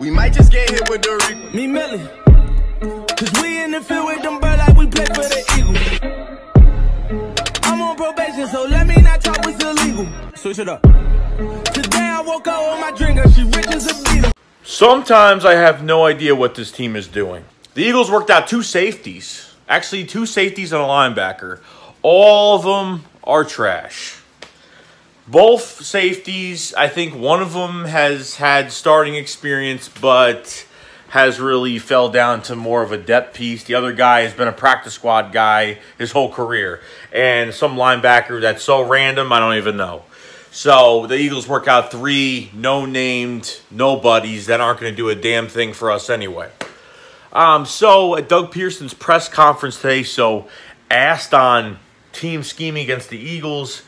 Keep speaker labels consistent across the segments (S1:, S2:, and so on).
S1: We might just get hit with the Reaper.
S2: Me Millie. Cause we in the field with them birds like we play for the Eagles. I'm on probation, so let me not talk what's illegal. Switch it up. Today I woke up with my drinker, she rich as a beetle.
S3: Sometimes I have no idea what this team is doing. The Eagles worked out 2 safeties. Actually, 2 safeties and a linebacker. All of them are trash. Both safeties, I think one of them has had starting experience, but has really fell down to more of a depth piece. The other guy has been a practice squad guy his whole career. And some linebacker that's so random, I don't even know. So the Eagles work out 3 no-named nobodies that aren't going to do a damn thing for us anyway. So at Doug Pederson's press conference today, asked on team scheming against the Eagles,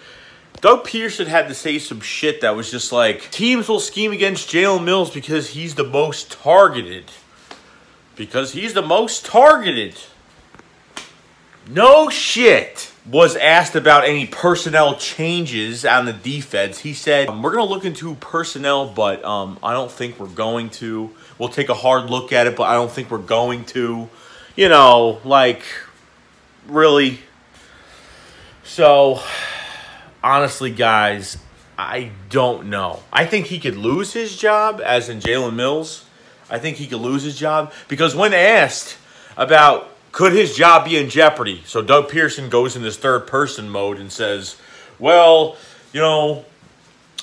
S3: Doug Pederson had to say some shit that was just like, teams will scheme against Jalen Mills because he's the most targeted. Because he's the most targeted. No shit. Was asked about any personnel changes on the defense. He said, we're going to look into personnel, but I don't think we're going to. We'll take a hard look at it, but I don't think we're going to. You know, like, really. So, honestly, guys, I don't know. I think he could lose his job, as in Jalen Mills. I think he could lose his job. Because when asked about could his job be in jeopardy, so Doug Pederson goes in this third-person mode and says, well, you know,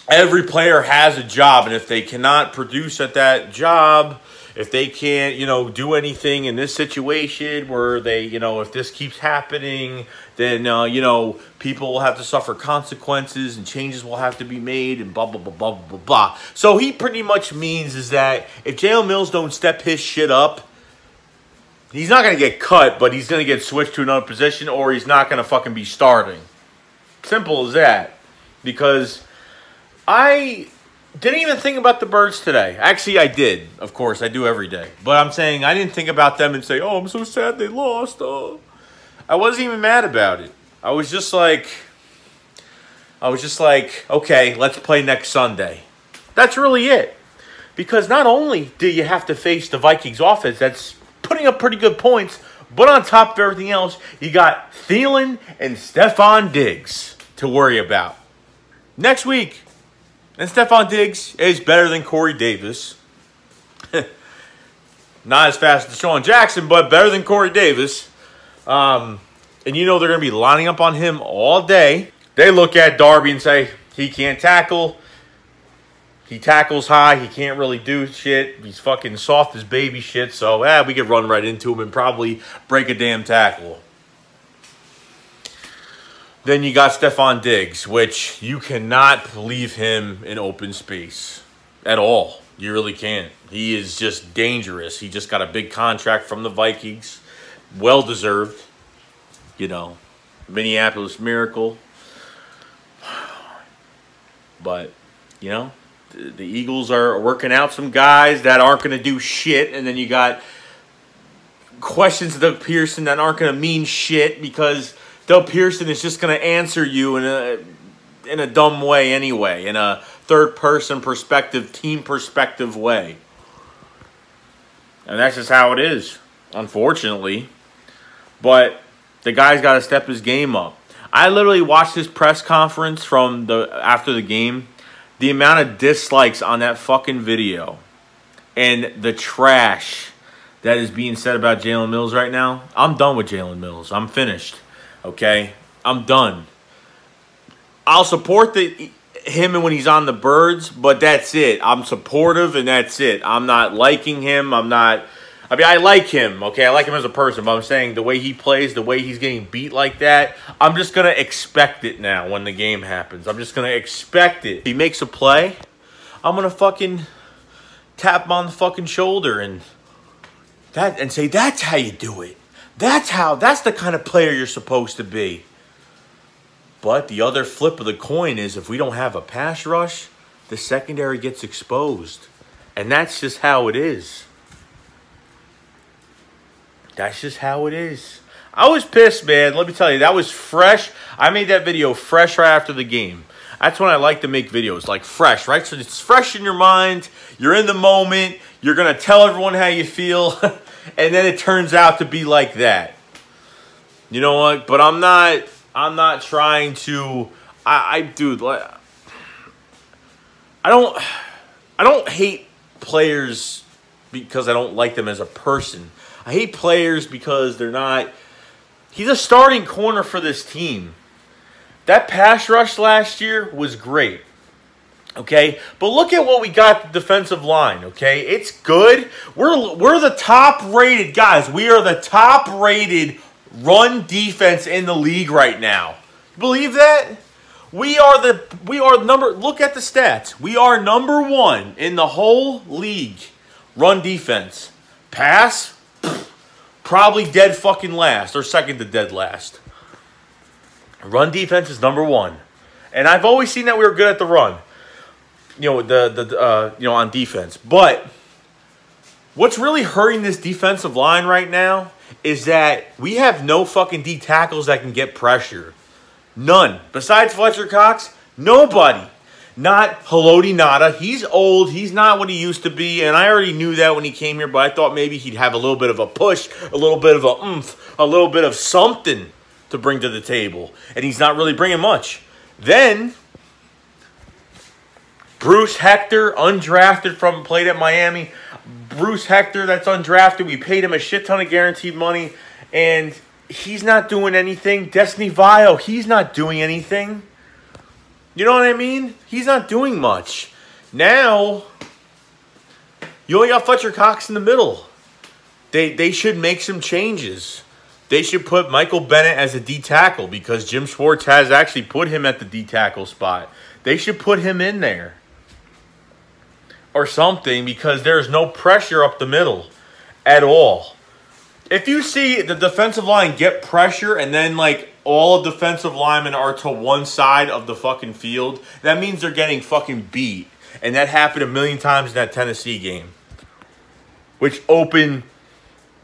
S3: every player has a job, and if they cannot produce at that job, if they can't, you know, do anything in this situation where they, you know, if this keeps happening, then, you know, people will have to suffer consequences and changes will have to be made and blah, blah, blah, blah, blah, blah. So he pretty much means is that if Jalen Mills don't step his shit up, he's not going to get cut, but he's going to get switched to another position or he's not going to fucking be starting. Simple as that. Because I didn't even think about the Birds today. Actually, I did. Of course, I do every day. But I'm saying I didn't think about them and say, oh, I'm so sad they lost. Oh. I wasn't even mad about it. I was just like, okay, let's play next Sunday. That's really it. Because not only do you have to face the Vikings offense that's putting up pretty good points, but on top of everything else, you got Thielen and Stephon Diggs to worry about next week. And Stephon Diggs is better than Corey Davis. Not as fast as Deshaun Jackson, but better than Corey Davis. And you know they're going to be lining up on him all day. They look at Darby and say, he can't tackle. He tackles high. He can't really do shit. He's fucking soft as baby shit. So, we could run right into him and probably break a damn tackle. Then you got Stephon Diggs, which you cannot leave him in open space at all. You really can't. He is just dangerous. He just got a big contract from the Vikings. Well-deserved. You know, Minneapolis Miracle. But, you know, the Eagles are working out some guys that aren't going to do shit. And then you got questions of Doug Pederson that aren't going to mean shit because Doug Pederson is just going to answer you in a dumb way anyway, in a third-person perspective, team perspective way. And that's just how it is, unfortunately. But the guy's got to step his game up. I literally watched his press conference from after the game. The amount of dislikes on that fucking video and the trash that is being said about Jalen Mills right now, I'm done with Jalen Mills. I'm finished. Okay? I'm done. I'll support him when he's on the Birds, but that's it. I'm supportive, and that's it. I'm not liking him. I like him, okay? I like him as a person, but I'm saying the way he plays, the way he's getting beat like that, I'm just going to expect it now when the game happens. I'm just going to expect it. If he makes a play, I'm going to fucking tap him on the fucking shoulder and say, that's how you do it. That's the kind of player you're supposed to be. But the other flip of the coin is if we don't have a pass rush, the secondary gets exposed. And that's just how it is. That's just how it is. I was pissed, man. Let me tell you, that was fresh. I made that video fresh right after the game. That's when I like to make videos, like fresh, right? So it's fresh in your mind. You're in the moment. You're going to tell everyone how you feel. And then it turns out to be like that. You know what? But I'm not trying to, dude, like, I don't hate players because I don't like them as a person. I hate players because they're not, he's a starting corner for this team. That pass rush last year was great. Okay, but look at what we got the defensive line, okay? It's good. We're the top-rated, guys. We are the top-rated run defense in the league right now. You believe that? We are number, look at the stats. We are number 1 in the whole league run defense. Pass, probably dead fucking last or second to dead last. Run defense is number 1. And I've always seen that we were good at the run. You know, on defense. But what's really hurting this defensive line right now is that we have no fucking D tackles that can get pressure. None. Besides Fletcher Cox, nobody. Not Haloti Ngata. He's old. He's not what he used to be, and I already knew that when he came here, but I thought maybe he'd have a little bit of a push, a little bit of a oomph, a little bit of something to bring to the table, and he's not really bringing much. Then Bruce Hector, undrafted from, played at Miami. Bruce Hector, that's undrafted. We paid him a shit ton of guaranteed money, and he's not doing anything. Destiny Vio, he's not doing anything. You know what I mean? He's not doing much. Now, you only got Fletcher Cox in the middle. They should make some changes. They should put Michael Bennett as a D tackle because Jim Schwartz has actually put him at the D tackle spot. They should put him in there. Or something, because there's no pressure up the middle at all. If you see the defensive line get pressure and then like all defensive linemen are to one side of the fucking field, that means they're getting fucking beat. And that happened a million times in that Tennessee game, which opened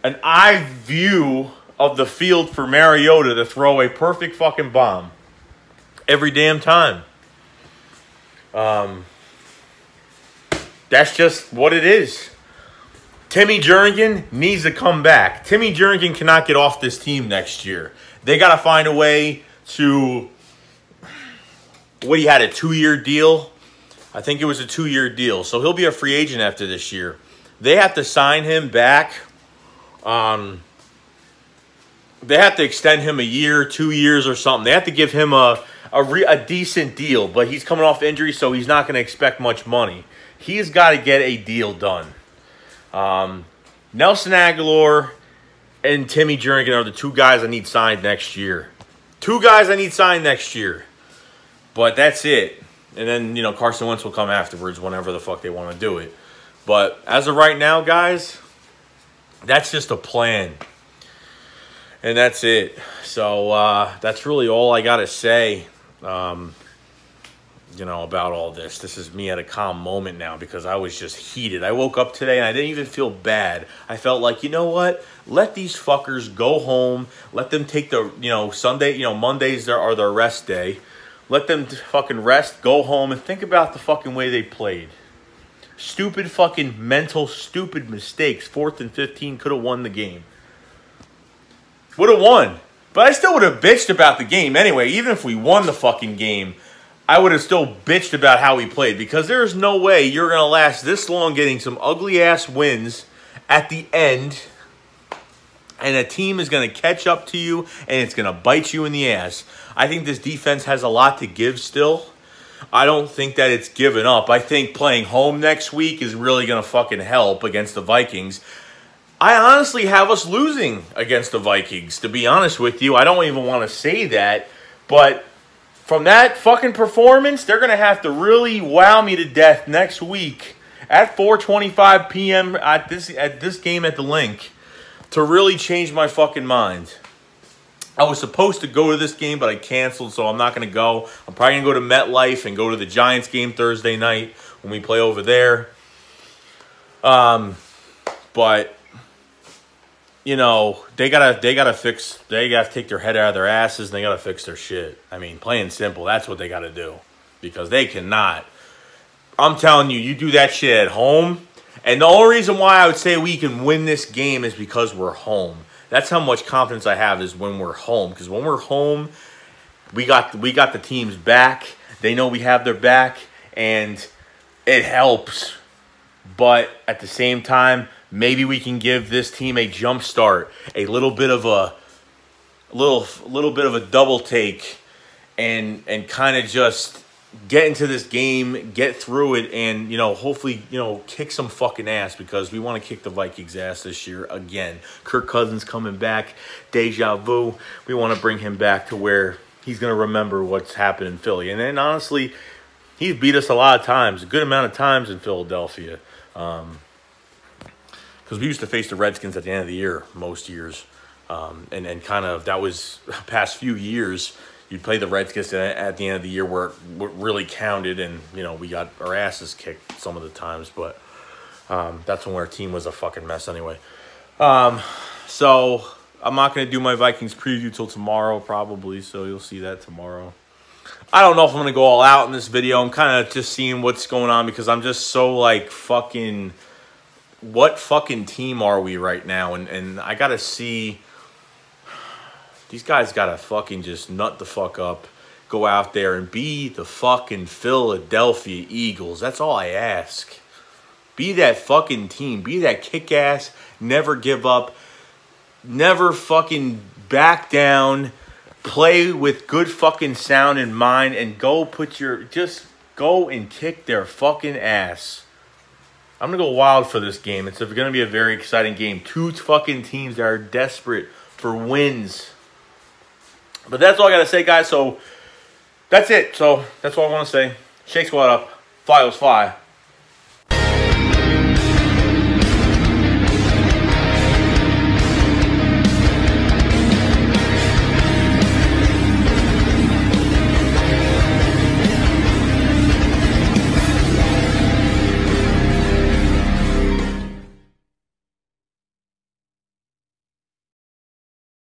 S3: an eye view of the field for Mariota to throw a perfect fucking bomb every damn time. That's just what it is. Timmy Jernigan needs to come back. Timmy Jernigan cannot get off this team next year. They got to find a way to... What, he had a 2-year deal? I think it was a 2-year deal. So he'll be a free agent after this year. They have to sign him back. They have to extend him a year, 2 years or something. They have to give him a decent deal. But he's coming off injury, so he's not going to expect much money. He's got to get a deal done. Nelson Aguilar and Timmy Jernigan are the 2 guys I need signed next year. 2 guys I need signed next year. But that's it. And then, you know, Carson Wentz will come afterwards whenever the fuck they want to do it. But as of right now, guys, that's just a plan. And that's it. So that's really all I got to say. You know, about all this. This is me at a calm moment now because I was just heated. I woke up today and I didn't even feel bad. I felt like, you know what? Let these fuckers go home. Let them take the, you know, Sunday, you know, Mondays are their rest day. Let them fucking rest, go home, and think about the fucking way they played. Stupid fucking mental, stupid mistakes. 4th and 15 could have won the game. Would have won. But I still would have bitched about the game anyway. Even if we won the fucking game, I would have still bitched about how we played because there's no way you're going to last this long getting some ugly-ass wins at the end and a team is going to catch up to you and it's going to bite you in the ass. I think this defense has a lot to give still. I don't think that it's given up. I think playing home next week is really going to fucking help against the Vikings. I honestly have us losing against the Vikings, to be honest with you. I don't even want to say that, but from that fucking performance, they're going to have to really wow me to death next week at 4:25 p.m. at this game at the Link to really change my fucking mind. I was supposed to go to this game, but I canceled, so I'm not going to go. I'm probably going to go to MetLife and go to the Giants game Thursday night when we play over there. But you know, they gotta take their head out of their asses and they gotta fix their shit. I mean, plain and simple, that's what they gotta do. because they cannot. I'm telling you, you do that shit at home. And the only reason why I would say we can win this game is because we're home. That's how much confidence I have is when we're home. Because when we're home, we got the team's back. They know we have their back, and it helps. But at the same time, maybe we can give this team a jump start, a little bit of a double take, and kind of just get into this game, get through it, and, hopefully, kick some fucking ass, because we want to kick the Vikings' ass this year again. Kirk Cousins coming back, deja vu. We want to bring him back to where he's going to remember what's happened in Philly. And then, honestly, he's beat us a lot of times, a good amount of times in Philadelphia. Because we used to face the Redskins at the end of the year most years. And kind of that was past few years. You'd play the Redskins at the end of the year where it really counted, and, we got our asses kicked some of the times. But that's when our team was a fucking mess anyway. So I'm not going to do my Vikings preview till tomorrow probably, so you'll see that tomorrow. I don't know if I'm going to go all out in this video. I'm kind of just seeing what's going on because I'm just so, like, fucking... What fucking team are we right now? And I got to see... These guys got to fucking just nut the fuck up, go out there and be the fucking Philadelphia Eagles. That's all I ask. Be that fucking team. Be that kick-ass, never give up, never fucking back down, play with good fucking sound in mind, and go put your... Just go and kick their fucking ass. I'm going to go wild for this game. It's going to be a very exciting game. Two fucking teams that are desperate for wins. But that's all I got to say, guys. So, that's it. So, that's all I want to say. Shake Squad up. Fly was fly.